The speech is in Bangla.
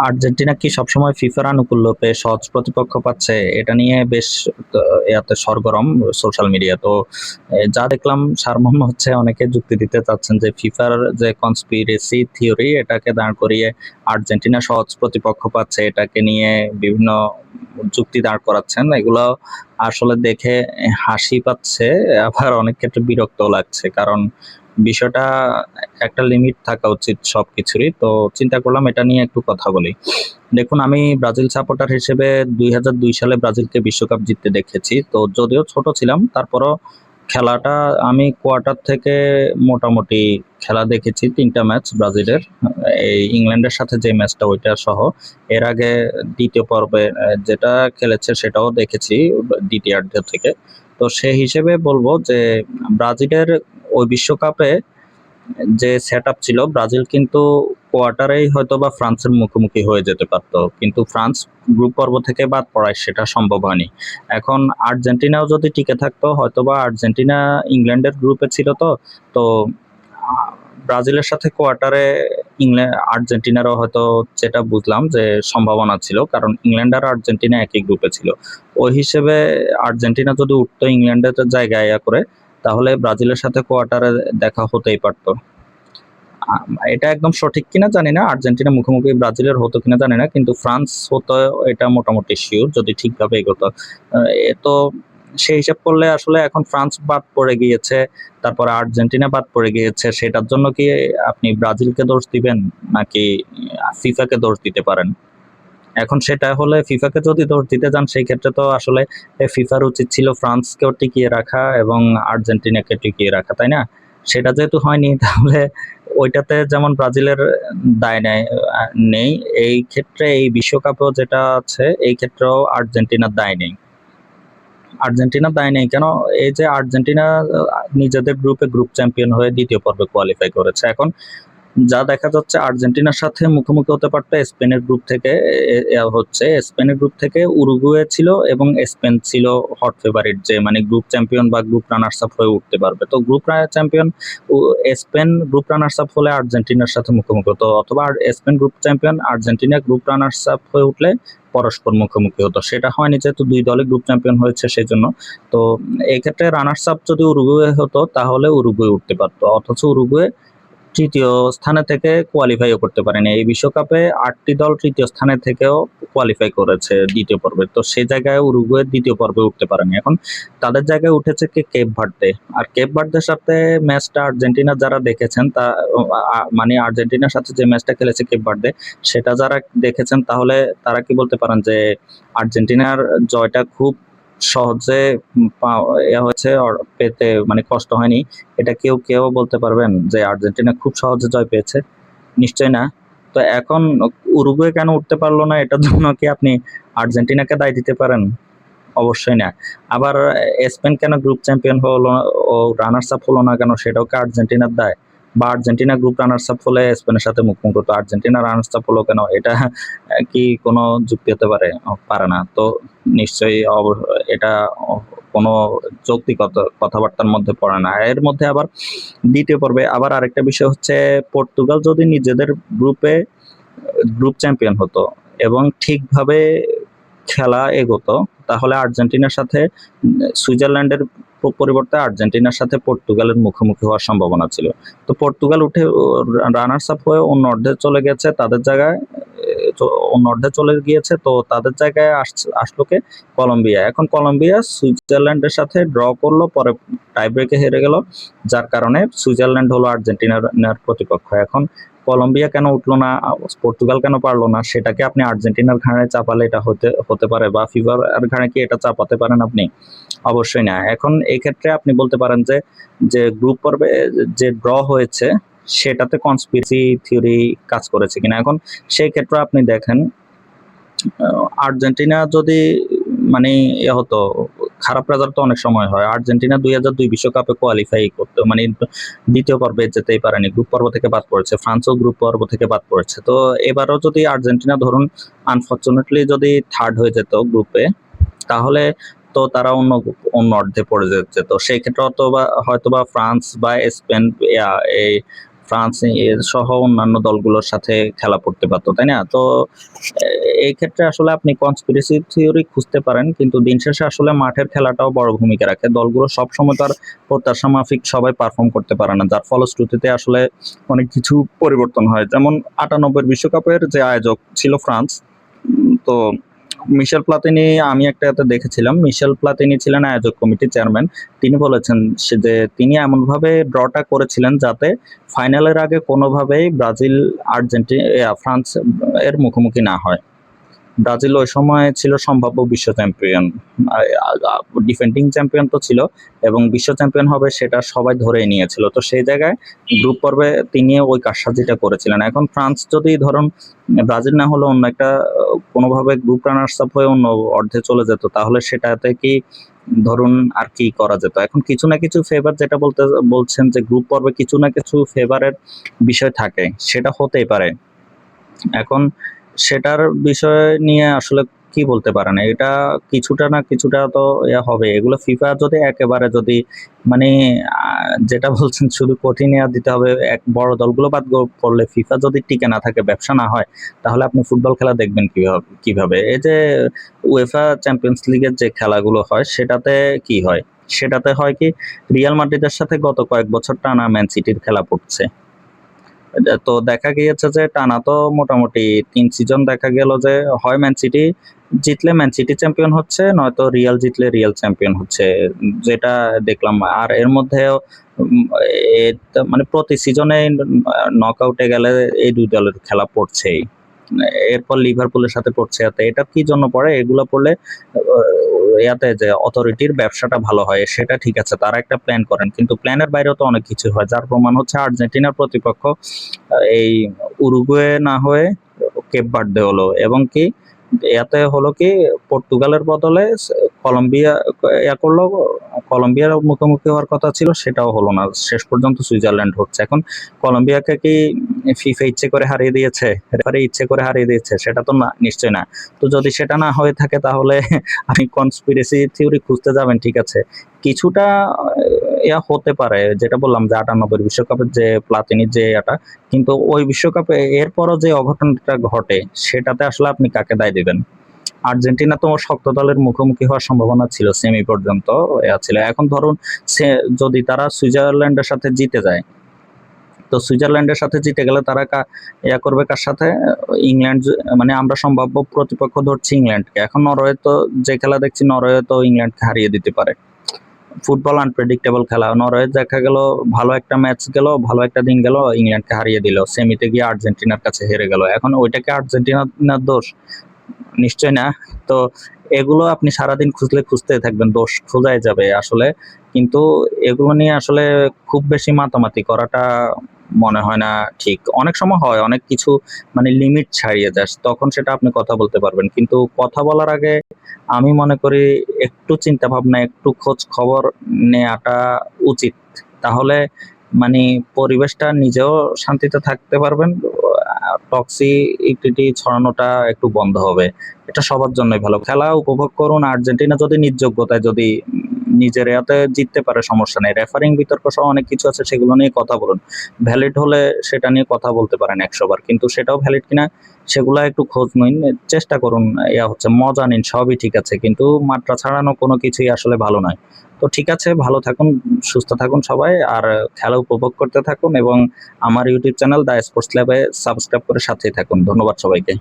আর্জেন্টিনা কি সবসময় ফিফার আনুকূল্য পেয়ে সহজ প্রতিপক্ষ পাচ্ছে? এটা নিয়ে বেশ ইয়াতে সরগরম সোশ্যাল মিডিয়া। তো যা দেখলাম সারমর্ম হচ্ছে অনেকে যুক্তি দিতে চাচ্ছেন যে ফিফার যে কনস্পিরেসি থিওরি এটাকে দাঁড় করিয়ে আর্জেন্টিনা সহজ প্রতিপক্ষ পাচ্ছে, এটাকে নিয়ে বিভিন্ন যুক্তি দাঁড় করাচ্ছেন। এগুলো আসলে দেখে হাসি পাচ্ছে, আবার অনেক ক্ষেত্রে বিরক্ত লাগছে। কারণ বিষয়টা একটা লিমিট থাকা উচিত সবকিছুরই। তো চিন্তা করলাম এটা নিয়ে একটু কথা বলি। দেখুন, আমি ব্রাজিল সাপোর্টার হিসেবে ২০০২ সালে ব্রাজিলকে বিশ্বকাপ জিততে দেখেছি। তো যদিও ছোট ছিলাম, তারপরও খেলাটা আমি কোয়ার্টার থেকে মোটামুটি খেলা দেখেছি ৩টা ম্যাচ ব্রাজিলের। এই ইংল্যান্ডের সাথে যে ম্যাচটা ওইটা সহ। এর আগে দ্বিতীয় পর্বে যেটা খেলেছে সেটাও দেখেছি দ্বিতীয়ার্ধ থেকে। তো সেই হিসেবে বলবো যে ব্রাজিলের ওই বিশ্বকাপে যে সেটআপ ছিল, ব্রাজিল কিন্তু কোয়ার্টারেই হয়তোবা ফ্রান্সের মুখোমুখি হয়ে যেতে পারত, কিন্তু ফ্রান্স গ্রুপ পর্ব থেকে বাদ পড়ায় সেটা সম্ভব হয়নি। এখন আর্জেন্টিনাও যদি টিকে থাকতো, হয়তোবা আর্জেন্টিনা ইংল্যান্ডের গ্রুপে ছিল, তো তো ব্রাজিলের সাথে কোয়ার্টারে ইংল্যান্ড আর্জেন্টিনারও হয়তো, যেটা বুঝলাম যে সম্ভাবনা ছিল, কারণ ইংল্যান্ড আর আর্জেন্টিনা একই গ্রুপে ছিল। ওই হিসেবে আর্জেন্টিনা যদি উঠতো ইংল্যান্ডের জায়গায় করে, তাহলে ব্রাজিলের সাথে কোয়ার্টারে দেখা হতেই পারতো। এটা একদম সঠিক কিনা জানি না, আর্জেন্টিনা মুখোমুখি ব্রাজিলের হতো কিনা জানি না, কিন্তু ফ্রান্স হতো এটা মোটামুটি শিওর যদি ঠিকভাবে এগোতো। তো সেই হিসাব করলে আসলে এখন ফ্রান্স বাদ পড়ে গিয়েছে, তারপরে আর্জেন্টিনা বাদ পড়ে গিয়েছে, সেটার জন্য কি আপনি ব্রাজিলকে দোষ দিবেন নাকি ফিফাকে দোষ দিতে পারেন? এখন সেটা হলে ফিফাকে যদি দোষ দিতে যান, সেই ক্ষেত্রে তো আসলে ফিফার উচিত ছিল ফ্রান্সকেও টিকিয়ে রাখা এবং আর্জেন্টিনাকে টিকিয়ে রাখা, তাই না? সেটা যেহেতু হয়নি, তাহলে ওইটাতে যেমন ব্রাজিলের দায় নেই, এই ক্ষেত্রে এই বিশ্বকাপেও যেটা আছে এই ক্ষেত্রেও আর্জেন্টিনার দায় নেই। আর্জেন্টিনার দায় নেই কেন? এই যে আর্জেন্টিনা নিজেদের গ্রুপে গ্রুপ চ্যাম্পিয়ন হয়ে দ্বিতীয় পর্বে কোয়ালিফাই করেছে। এখন যা দেখা যাচ্ছে আর্জেন্টিনার সাথে মুখোমুখি হতে পারতো স্পেনের গ্রুপ থেকে। হচ্ছে স্পেনের গ্রুপ থেকে উরুগুয়ে ছিল এবং স্পেন ছিল হট ফেভারিট, যে মানে গ্রুপ চ্যাম্পিয়ন বা গ্রুপ রানার্স আপ হয়ে উঠতে পারবে। তো group champion Spain group runners up হলে আর্জেন্টিনার সাথে মুখোমুখি হতো, অথবা Spain group champion Argentina group runners up হয়ে উঠলে পরস্পর মুখোমুখি হতো। সেটা হয়নি, যেহেতু দুই দলে গ্রুপ চ্যাম্পিয়ন হয়েছে সেই জন্য। তো এই ক্ষেত্রে রানার্স আপ যদি উরুগুয়ে হতো তাহলে উরুগুয়ে উঠতে পারতো, অথচ উরুগুয়ে তৃতীয় স্থানে থেকে কোয়ালিফাইও করতে পারেনি। এই বিশ্বকাপে ৮টি দল তৃতীয় স্থানে থেকেও কোয়ালিফাই করেছে দ্বিতীয় পর্বে, তো সেই জায়গায় উরুগুয়ে দ্বিতীয় পর্বে উঠতে পারেনি। এখন তাদের জায়গায় উঠেছে কি কেপ ভার্দে। আর কেপ ভার্দের সাথে ম্যাচটা আর্জেন্টিনা যারা দেখেছেন, তা মানে আর্জেন্টিনার সাথে যে ম্যাচটা খেলেছে কেপ ভার্দে, সেটা যারা দেখেছেন তাহলে তারা কি বলতে পারেন যে আর্জেন্টিনার জয়টা খুব সহজে হয়েছে, পেতে মানে কষ্ট হয়নি? এটা কেউ বলতে পারবেন যে আর্জেন্টিনা খুব সহজে জয় পেয়েছে? নিশ্চয় না। তো এখন উরুগুয়ে কেন উঠতে পারলো না, এটার জন্য কি আপনি আর্জেন্টিনাকে দায় দিতে পারেন? অবশ্যই না। আবার স্পেন কেন গ্রুপ চ্যাম্পিয়ন হলো ও রানার্স আপ হলো না কেন, সেটাও কি আর্জেন্টিনার দায়? বা আর্জেন্টিনা গ্রুপ রানার্স আপ হলে স্পেনের সাথে মুখোমুখি হতো, আর্জেন্টিনা রানার্স আপ হলো কেন? এটা কি কোনো যুক্তি হতে পারে? পারে না। তো নিশ্চয়ই এটা কোনো যৌক্তিকতা কথাবার্তার মধ্যে পড়ে না। এর মধ্যে আবার দ্বিতীয় পর্বে আবার আরেকটা বিষয় হচ্ছে, পর্তুগাল যদি নিজেদের গ্রুপে গ্রুপ চ্যাম্পিয়ন হতো এবং ঠিকভাবে খেলা এগোতো, তাহলে আর্জেন্টিনার সাথে সুইজারল্যান্ডের পরিবর্তে আর্জেন্টিনার সাথে পর্তুগালের মুখোমুখি হওয়ার সম্ভাবনা ছিল। তো পর্তুগাল উঠে রানার্স আপ হয়ে অন্য অর্ধে চলে গেছে, তাদের জায়গায় অন্য অর্ধে চলে গিয়েছে, তো তাদের জায়গায় আসলো কে? কলম্বিয়া। এখন কলম্বিয়া সুইজারল্যান্ডের সাথে ড্র করলো, পরে টাই ব্রেকে হেরে গেল, যার কারণে সুইজারল্যান্ড হলো আর্জেন্টিনার প্রতিপক্ষ। এখন কলম্বিয়া কেন উঠলো না, পর্তুগাল কেন পারলো না, সেটাকে আপনি আর্জেন্টিনার ঘাড়ে চাপালে এটা হতে পারে, বা ফিফার ঘাড়ে কি এটা চাপাতে পারেন আপনি? অবশ্যই না। এখন এই ক্ষেত্রে আপনি বলতে পারেন যে যে গ্রুপ পর্বে যে ড্র হয়েছে সেটাতে কনস্পিরেসি থিওরি কাজ করেছে কিনা। এখন সেই ক্ষেত্রে আপনি দেখেন, আর্জেন্টিনা যদি মানে হতো, খারাপ রেজাল্ট তো অনেক সময় হয়। আর্জেন্টিনা ২০০২ বিশ্বকাপে কোয়ালিফাই করতে মানে দ্বিতীয় পর্বে যেতেই পারেনি, গ্রুপ পর্ব থেকে বাদ পড়েছে। ফ্রান্সও গ্রুপ পর্ব থেকে বাদ পড়েছে। তো এবারও যদি আর্জেন্টিনা ধরুন আনফরচুনেটলি যদি থার্ড হয়ে যেত গ্রুপে, তাহলে তো তারা অন্য অর্ধে পড়ে যেত। সেই ক্ষেত্রে হয়তোবা ফ্রান্স বা স্পেন, এই ফ্রান্স এর সহ অন্যান্য দলগুলোর সাথে খেলা পড়তে পারতো, তাই না? তো এই ক্ষেত্রে আসলে আপনি কনস্পিরেসি থিওরি খুঁজতে পারেন, কিন্তু দিন শেষে আসলে মাঠের খেলাটাও বড় ভূমিকা রাখে। দলগুলো সবসময় তার প্রত্যাশা মাফিক সবাই পারফর্ম করতে পারে না, যার ফলশ্রুতিতে আসলে অনেক কিছু পরিবর্তন হয়। যেমন 98 বিশ্বকাপের যে আয়োজক ছিল ফ্রান্স, তো মিশেল প্লাতিনি, আমি একটা এতে দেখেছিলাম, মিশেল প্লাতিনি ছিলেন আয়োজক কমিটির চেয়ারম্যান। তিনি বলেছেন যে তিনি এমনভাবে ড্রটা করেছিলেন যাতে ফাইনালের আগে কোনোভাবেই ব্রাজিল ফ্রান্স এর মুখোমুখি না হয়। ব্রাজিল ওই সময় ছিল সম্ভাব্য বিশ্ব চ্যাম্পিয়ন, ডিফেন্ডিং চ্যাম্পিয়ন তো ছিল, এবং বিশ্ব চ্যাম্পিয়ন হবে সেটা সবাই ধরেই নিয়েছিল। তো সেই জায়গায় গ্রুপ পর্বে তিনি ওই কারসাজিটা করেছিলেন। এখন ফ্রান্স যদি ধরুন ব্রাজিল না হলে অন্য একটা কোনোভাবে গ্রুপ রানার্স আপ হয়ে অন্য অর্ধে চলে যেত, তাহলে সেটাতে কি ধরুন আর কি করা যেত? এখন কিছু না কিছু ফেভার, যেটা বলছেন যে গ্রুপ পর্বে কিছু না কিছু ফেভারের বিষয় থাকে, সেটা হতেই পারে। এখন সেটার বিষয় নিয়ে আসলে কি বলতে পারেন, এটা কিছুটা না কিছুটা তো হবে। এগুলো ফিফা যদি একেবারে যদি মানে যেটা বলছেন শুধু কঠিন দিতে হবে, এক বড় দলগুলো বাদ পড়লে ফিফা যদি টিকে না থাকে, ব্যবসা না হয়, তাহলে আপনি ফুটবল খেলা দেখবেন কিভাবে? এই যে উয়েফা চ্যাম্পিয়ন্স লিগের যে খেলাগুলো হয়, সেটাতে কি হয়? সেটাতে হয় কি, রিয়াল মাদ্রিদের সাথে গত কয়েক বছর টানা ম্যান সিটির খেলা পড়ছে। তো দেখা গিয়েছে যে টানা তো মোটামুটি ৩ সিজন দেখা গেল যে হয় ম্যান সিটি জিতলে ম্যান সিটি চ্যাম্পিয়ন হচ্ছে, নয়তো রিয়াল জিতলে রিয়াল চ্যাম্পিয়ন হচ্ছে, যেটা দেখলাম। আর এর মধ্যেও মানে প্রতি সিজনে নকআউটে গেলে এই দুই দলের খেলা পড়ছেই। এরপর লিভারপুলের সাথে পড়ছে। এটা কি জন্য পড়ে? এগুলো পড়লে ইয়াতে যে অথরিটির ব্যবসাটা ভালো হয়, সেটা ঠিক আছে, তারা একটা প্ল্যান করেন, কিন্তু প্ল্যানের বাইরেও তো অনেক কিছু হয়, যার প্রমাণ হচ্ছে আর্জেন্টিনার প্রতিপক্ষ এই উরুগুয়ে না হয়ে কেপ ভার্দে হলো, এবং কি এতে হলো কি পর্তুগালের বদলে কলম্বিয়া করলো। কলম্বিয়ার মুখোমুখি হওয়ার কথা ছিল, সেটাও হলো না, শেষ পর্যন্ত সুইজারল্যান্ড হচ্ছে। এখন কলম্বিয়াকে কি ফিফা ইচ্ছে করে হারিয়ে দিয়েছে, রেফারি ইচ্ছে করে হারিয়ে দিয়েছে? সেটা তো না, নিশ্চয় না। তো যদি সেটা না হয়ে থাকে, তাহলে আপনি কনস্পিরেসি থিওরি খুঁজতে যাবেন, ঠিক আছে, কিছুটা হতে পারে, যেটা বললাম যে 98 বিশ্বকাপের যে প্লাতিনির যে এটা, কিন্তু ওই বিশ্বকাপে এরপরও যে অঘটনটা ঘটে, সেটাতে আসলে আপনি কাকে দায় দিবেন? আর্জেন্টিনা তো শক্ত দলের মুখোমুখি হওয়ার সম্ভাবনা ছিল, সেমি পর্যন্ত ছিল। এখন ধরুন যদি তারা সুইজারল্যান্ডের সাথে জিতে যায়, তো সুইজারল্যান্ডের সাথে জিতে গেলে তারা করবে কার সাথে? ইংল্যান্ড, মানে আমরা সম্ভাব্য প্রতিপক্ষ ধরছি ইংল্যান্ডকে। এখন নরওয়ে তো যে খেলা দেখছি, নরওয়ে তো ইংল্যান্ডকে হারিয়ে দিতে পারে। ফুটবল আনপ্রেডিক্টেবল খেলা, নরওয়ে দেখা গেল ভালো একটা ম্যাচ গেল, ভালো একটা দিন গেল, ইংল্যান্ডকে হারিয়ে দিল, সেমিতে গিয়ে আর্জেন্টিনার কাছে হেরে গেল। এখন ওইটাকে আর্জেন্টিনার দোষ? নিশ্চয় না। তো এগুলো আপনি সারাদিন খুঁজতে থাকবেন, দোষ খোঁজাই যাবে আসলে, কিন্তু এগুলো নিয়ে আসলে খুব বেশি মাতামাতি করাটা মনে হয় না ঠিক। অনেক সময় হয় অনেক কিছু মানে লিমিট ছাড়িয়ে যায়, তখন সেটা আপনি কথা বলতে পারবেন, কিন্তু কথা বলার আগে আমি মনে করি একটু চিন্তা ভাবনা, একটু খোঁজ খবর নেওয়াটা উচিত। তাহলে মানে পরিবেশটা নিজেও শান্তিতে থাকতে পারবেন, টক্সিসিটি ছড়ানোটা একটু বন্ধ হবে। এটা সবার জন্যই ভালো। খেলা উপভোগ করুন। আর্জেন্টিনা যদি নিজ যোগ্যতায় যদি নিজের এতে জিততে পারে, সমস্যা নেই। রেফারিং বিতর্ক সহ অনেক কিছু আছে, সেগুলো নিয়ে কথা বলুন। ভ্যালিড হলে সেটা নিয়ে কথা বলতে পারেন 100 বার, কিন্তু সেটাও ভ্যালিড কিনা সেগুলা একটু খোঁজ নিন, চেষ্টা করুন। হচ্ছে মজা নিন, সবই ঠিক আছে, কিন্তু মাত্রা ছাড়ানো কোনো কিছুই আসলে ভালো নয়। তো ঠিক আছে, ভালো থাকুন, সুস্থ থাকুন সবাই, আর খেলা উপভোগ করতে থাকুন, এবং আমার ইউটিউব চ্যানেল দ্য স্পোর্টস ল্যাবে সাবস্ক্রাইব করে সাথেই থাকুন। ধন্যবাদ সবাইকে।